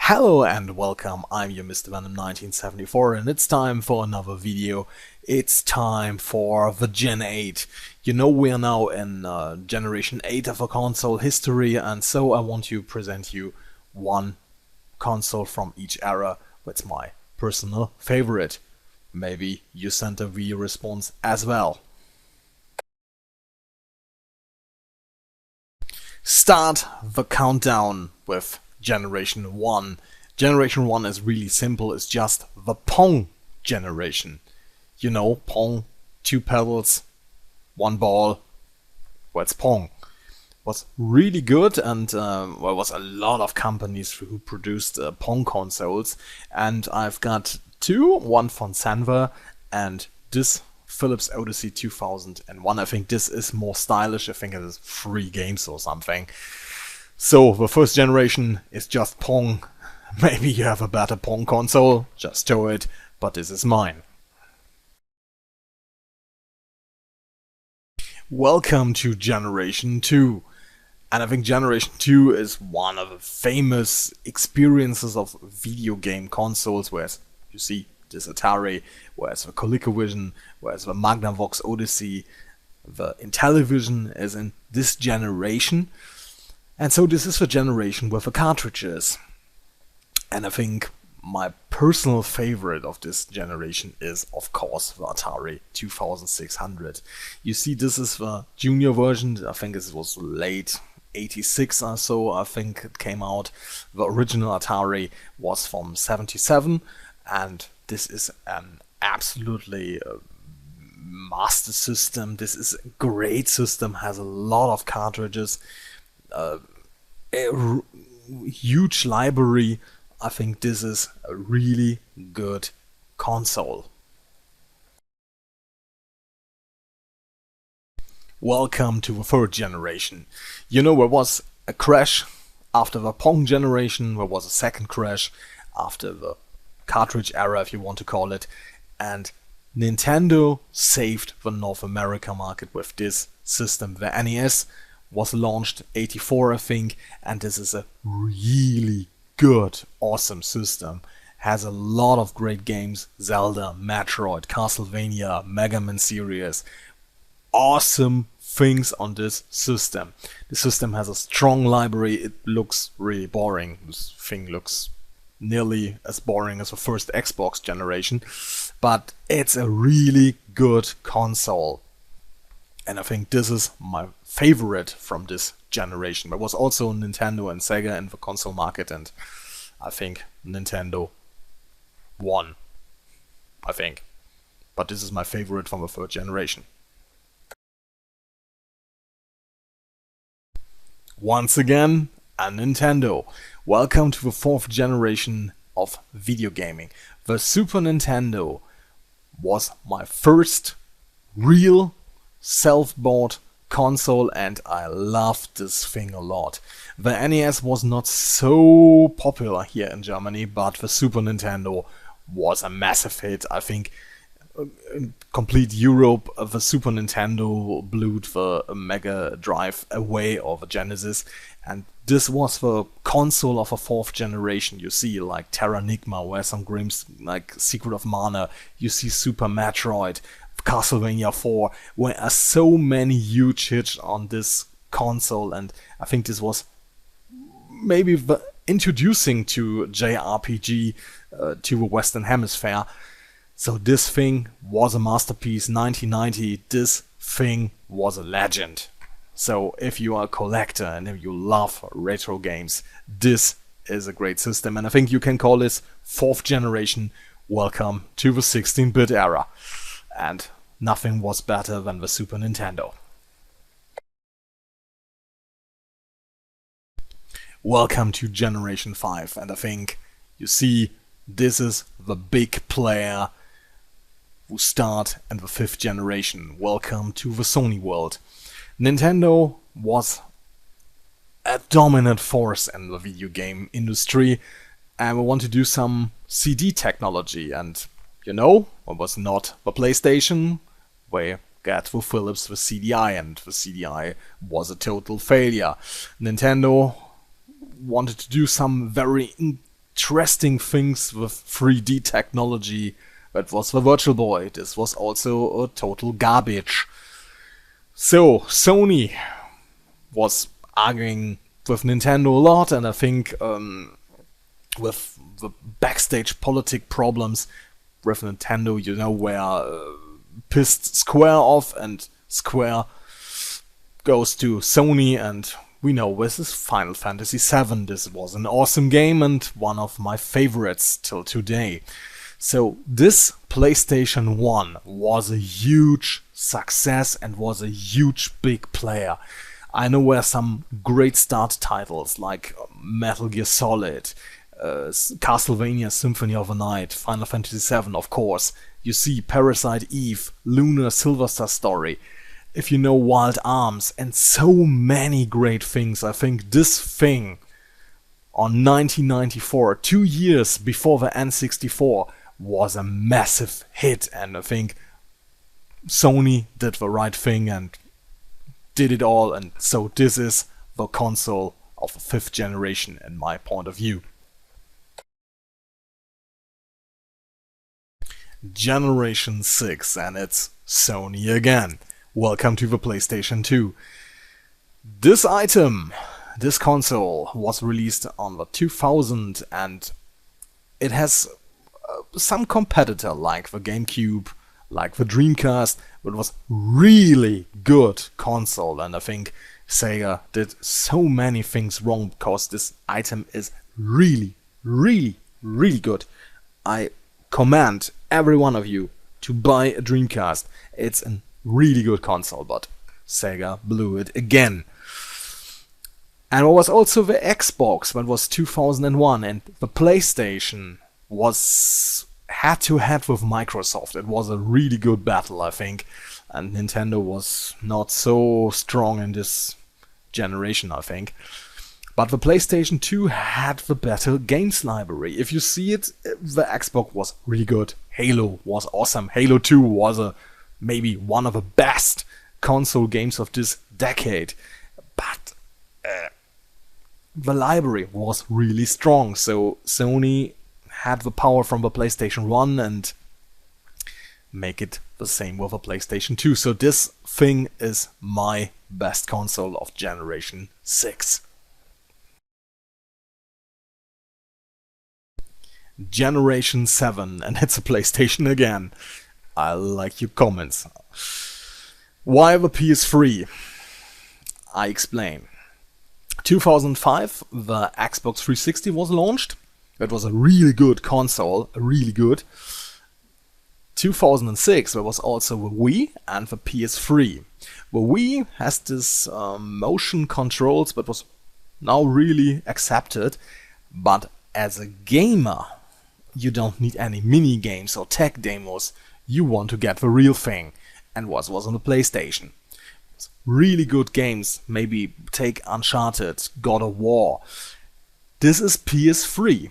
Hello and welcome, I'm your Mr. Venom 1974 and it's time for another video. It's time for the Gen 8. You know we are now in Generation 8 of a console history, and so I want to present you one console from each era. That's my personal favorite. Maybe you sent a video response as well. Start the countdown with Generation 1. Generation 1 is really simple, it's just the Pong generation. You know, Pong, 2 pedals, 1 ball, that's Pong. Was really good, and there was a lot of companies who produced Pong consoles, and I've got 2, one from Sanva and this Philips Odyssey 2001. I think this is more stylish, I think it is 3 games or something. So the first generation is just Pong. Maybe you have a better Pong console, just show it, but this is mine. Welcome to Generation 2. And I think Generation 2 is one of the famous experiences of video game consoles, whereas you see this Atari, whereas the ColecoVision, whereas the Magnavox Odyssey, the Intellivision is in this generation. And so this is the generation with the cartridges. And I think my personal favorite of this generation is, of course, the Atari 2600. You see, this is the junior version. I think it was late 86 or so, I think it came out. The original Atari was from 77, and this is an absolutely master system. This is a great system, has a lot of cartridges. A huge library. I think this is a really good console. Welcome to the third generation. You know, there was a crash after the Pong generation, there was a second crash after the cartridge era, if you want to call it, and Nintendo saved the North America market with this system. The NES was launched 84, I think, and this is a really good, awesome system. Has a lot of great games: Zelda, Metroid, Castlevania, Mega Man series. Awesome things on this system. The system has a strong library. It looks really boring. This thing looks nearly as boring as the first Xbox generation, but it's a really good console. And I think this is my favorite from this generation. There was also Nintendo and Sega in the console market, and I think Nintendo won, I think. But this is my favorite from the third generation. Once again, a Nintendo. Welcome to the fourth generation of video gaming. The Super Nintendo was my first real self-bought console, and I loved this thing a lot. The NES was not so popular here in Germany, but the Super Nintendo was a massive hit. I think in complete Europe, the Super Nintendo blew the Mega Drive away, or the Genesis, and this was the console of a fourth generation. You see like Terranigma, where some games like Secret of Mana, you see Super Metroid, Castlevania 4, where are so many huge hits on this console, and I think this was maybe the introducing to JRPG to the Western Hemisphere. So this thing was a masterpiece. 1990, this thing was a legend. So if you are a collector and if you love retro games, this is a great system, and I think you can call this fourth generation. Welcome to the 16-bit era. And nothing was better than the Super Nintendo. Welcome to Generation 5, and I think you see this is the big player who start in the 5th generation. Welcome to the Sony world. Nintendo was a dominant force in the video game industry, and we want to do some CD technology, and you know, it was not the PlayStation. We got the Philips the CDI, and the CDI was a total failure. Nintendo wanted to do some very interesting things with 3D technology. That was the Virtual Boy. This was also a total garbage. So, Sony was arguing with Nintendo a lot, and I think with the backstage politic problems with Nintendo, you know, where pissed Square off and Square goes to Sony, and we know this is Final Fantasy VII. This was an awesome game and one of my favorites till today. So this PlayStation 1 was a huge success and was a huge big player. I know where some great start titles like Metal Gear Solid, Castlevania Symphony of the Night, Final Fantasy VII, of course. You see Parasite Eve, Lunar Silver Star Story, if you know Wild Arms, and so many great things. I think this thing on 1994, 2 years before the N64, was a massive hit, and I think Sony did the right thing and did it all, and so this is the console of the 5th generation in my point of view. Generation 6, and it's Sony again. Welcome to the PlayStation 2. This item, this console, was released on the 2000, and it has some competitor like the GameCube, like the Dreamcast, but it was really good console, and I think Sega did so many things wrong because this item is really, really, really good. I command every one of you to buy a Dreamcast. It's a really good console, but Sega blew it again. And it was also the Xbox, that was 2001, and the PlayStation was head-to-head with Microsoft. It was a really good battle, I think, and Nintendo was not so strong in this generation, I think. But the PlayStation 2 had the better games library. If you see it, the Xbox was really good. Halo was awesome. Halo 2 was maybe one of the best console games of this decade. But the library was really strong, so Sony had the power from the PlayStation 1 and make it the same with the PlayStation 2. So this thing is my best console of Generation 6. Generation 7, and it's a PlayStation again. I like your comments. Why the PS3? I explain. 2005, the Xbox 360 was launched. It was a really good console, really good. 2006, there was also the Wii and the PS3. The Wii has this motion controls, but was now really accepted. But as a gamer, you don't need any mini games or tech demos. You want to get the real thing. And what was on the PlayStation? Really good games. Maybe take Uncharted, God of War. This is PS3.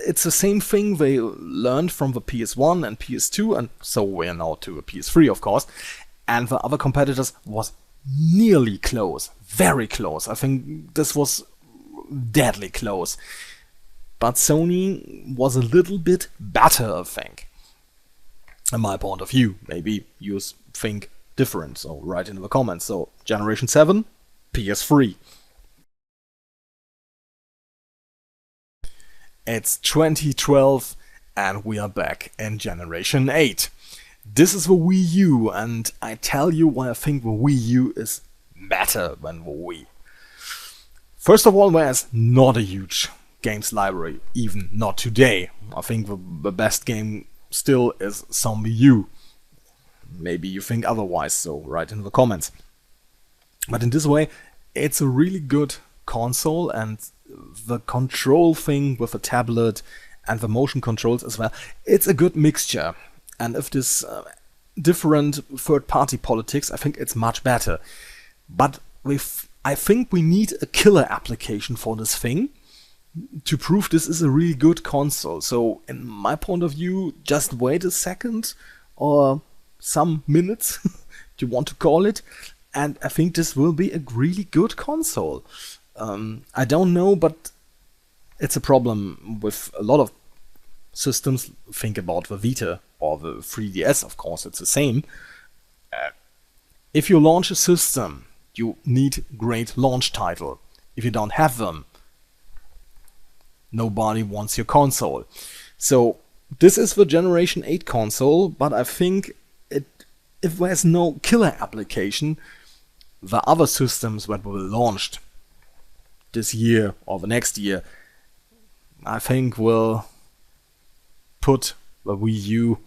It's the same thing they learned from the PS1 and PS2, and so we're now to a PS3, of course. And the other competitors was nearly close, very close. I think this was deadly close. But Sony was a little bit better, I think. In my point of view, maybe you think different, so write in the comments. So, Generation 7, PS3. It's 2012 and we are back in Generation 8. This is the Wii U, and I tell you why I think the Wii U is better than the Wii. First of all, there's not a huge games library, even not today. I think the best game still is Zombie U. Maybe you think otherwise, so write in the comments. But in this way, it's a really good console, and the control thing with the tablet and the motion controls as well, it's a good mixture. And if this different third-party politics, I think it's much better. But I think we need a killer application for this thing to prove this is a really good console. So in my point of view, just wait a second or some minutes, you want to call it, and I think this will be a really good console. I don't know, but It's a problem with a lot of systems. Think about the Vita or the 3DS, of course, it's the same. If you launch a system, you need great launch title. If you don't have them, nobody wants your console. So this is the Generation 8 console, but I think if there's no killer application, the other systems that will be launched this year or the next year, I think will put the Wii U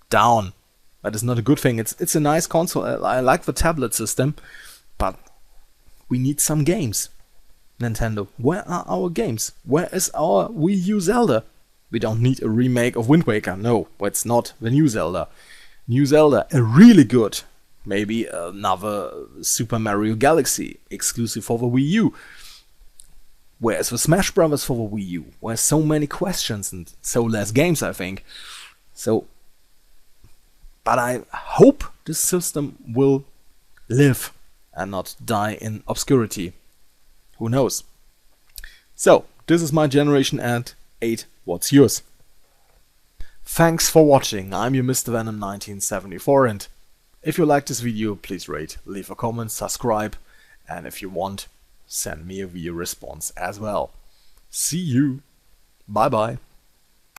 down. That is not a good thing. It's a nice console. I like the tablet system, but we need some games. Nintendo, where are our games? Where is our Wii U Zelda? We don't need a remake of Wind Waker. No, it's not the new Zelda. New Zelda, a really good. Maybe another Super Mario Galaxy exclusive for the Wii U. Where's the Smash Brothers for the Wii U? Where's so many questions and so less games, I think. But I hope this system will live and not die in obscurity. Who knows? So, this is my Generation 8. What's yours? Thanks for watching. I'm your Mr. Venom 1974, and if you like this video, please rate, leave a comment, subscribe, and if you want, send me a video response as well. See you. Bye bye.